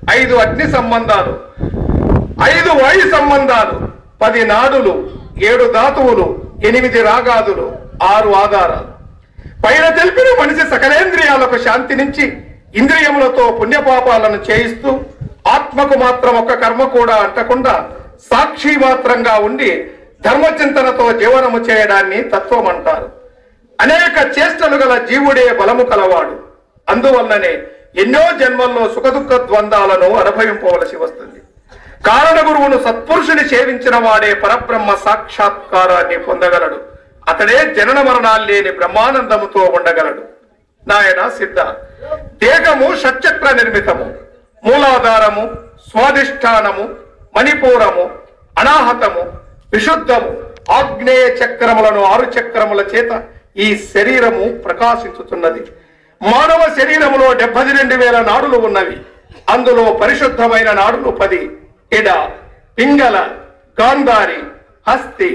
5 అగ్ని సంబంధాలు, 5 వాయు సంబంధాలు, 10 నాడులు, 7 ధాతువులు, 8 రాగాదులు, 6 ఆధారాలు. పైన తెలిపిన మనిషి సకలేంద్రియాలకు శాంతి నుంచి ఇంద్రియములతో పుణ్యపాపాలను చేయిస్తూ ఆత్మకు మాత్రం ఒక కర్మ కూడా అంటకుండా సాక్షి మాత్రంగా ఉండి ధర్మచింతనతో జీవనము చేయడాన్ని తత్వం అంటారు. అనేక చేష్టలు గల జీవుడే బలము కలవాడు. అందువల్లనే ఎన్నో జన్మల్లో సుఖదుఖ ద్వంద్వాలను అనుభవింపవలసి వస్తుంది. కారణ గురువును సత్పురుషుని సేవించిన వాడే పరబ్రహ్మ సాక్షాత్కారాన్ని పొందగలడు. అతడే జనన మరణాలు లేని బ్రహ్మానందముతో ఉండగలడు. నాయన సిద్ధ, దేహము షట్చక్ర నిర్మితము. మూలాధారము, స్వాధిష్టానము, మణిపూరము, అనాహతము, విశుద్ధము, ఆగ్నేయ చక్రములను 6 చక్రముల చేత ఈ శరీరము ప్రకాశించుతున్నది. మానవ శరీరములో 72,000 నాడులు ఉన్నవి. అందులో పరిశుద్ధమైన నాడులు 10. ఇడ, పింగళ, గాంధారి, హస్తి,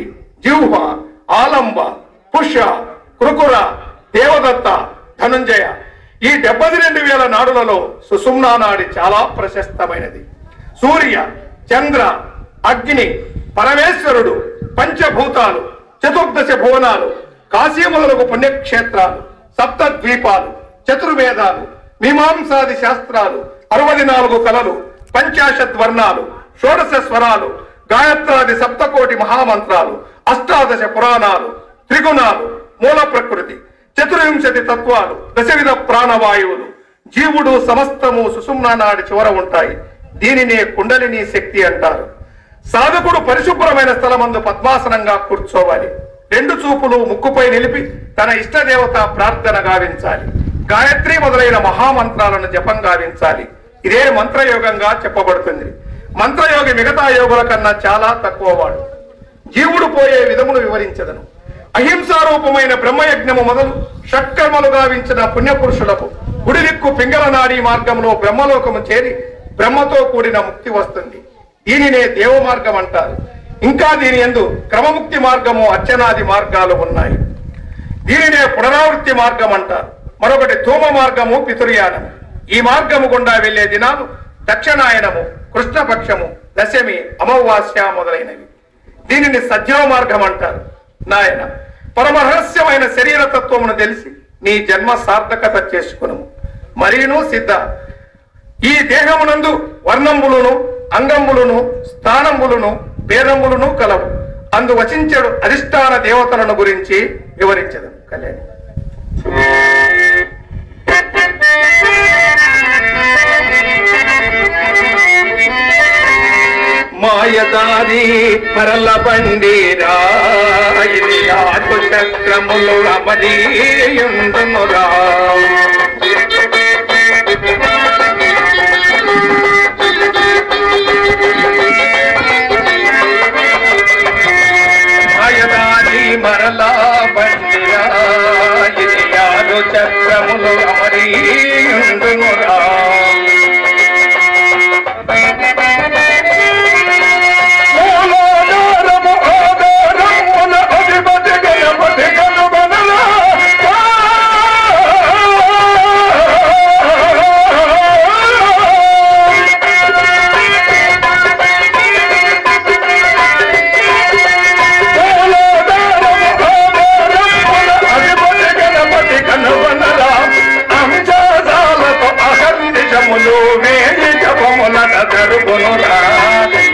జిహ్వ, ఆలంబ, పుష, కృకుర, దేవదత్త, ధనుంజయ. ఈ 72,000 నాడులలో సుషుమ్నా నాడి చాలా ప్రశస్తమైనది. సూర్య, చంద్ర, అగ్ని, పరమేశ్వరుడు, పంచభూతాలు, 14 భువనాలు, కాశీములకు పుణ్యక్షేత్రాలు, 7 ద్వీపాలు, చతుర్వేదాలు, మీమాంసాది శాస్త్రాలు, 64 కళలు, 50 వర్ణాలు, 16 స్వరాలు, గాయత్రాది 7 కోటి మహామంత్రాలు, 18 పురాణాలు, త్రిగుణాలు, మూల ప్రకృతి, 24 తత్వాలు, 10 ప్రాణవాయువులు, జీవుడు సమస్తము సుషుమ్నా నాడి చివర ఉంటాయి. దీనినే కుండలిని శక్తి అంటారు. సాధకుడు పరిశుభ్రమైన స్థలమందు పద్మాసనంగా కూర్చోవాలి. 2 చూపులు ముక్కుపై నిలిపి తన ఇష్టదేవత ప్రార్థన గావించాలి. గాయత్రి మొదలైన మహామంత్రాలను జపం గావించాలి. ఇదే మంత్రయోగంగా చెప్పబడుతుంది. మంత్రయోగి మిగతా యోగుల కన్నా చాలా తక్కువవాడు. జీవుడు పోయే విధమును వివరించదను. అహింసారూపమైన బ్రహ్మయజ్ఞము మొదలు షట్కర్మలు గావించిన పుణ్యపురుషులకు గుడిదిక్కు పింగళ నాడీ మార్గంలో బ్రహ్మలోకము చేరి బ్రహ్మతో కూడిన ముక్తి వస్తుంది. దీనినే దేవ మార్గం అంటారు. ఇంకా దీని యందు క్రమముక్తి మార్గము, అర్చనాది మార్గాలు ఉన్నాయి. దీనినే పునరావృత్తి మార్గం అంటారు. మరొకటి ధూమ మార్గము, పితుర్యానము. ఈ మార్గము గుండా వెళ్లే దినాలు దక్షిణాయనము, కృష్ణపక్షము, దశమి, అమావాస్య మొదలైనవి. దీనిని సజ్జవ మార్గం అంటారు. నాయన, పరమరహస్యమైన శరీర తత్వమును తెలిసి నీ జన్మ సార్థకత చేసుకును. మరీను సిద్ధ, ఈ దేహమునందు వర్ణంబులను, అంగంబులను, స్థానంబులను, భేదంబులను కలవు. అందు వచించడు అధిష్టాన దేవతలను గురించి వివరించదు. కళ్యాణి మాయదారి మరల బండిరా, ఇది 4 చక్రములు అమరీయుండునురా. మాయదారి మరల బండిరా, ఇది 6 చక్రములు అమరీయుండునురా.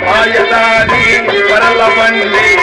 మాయదారి వరల బండి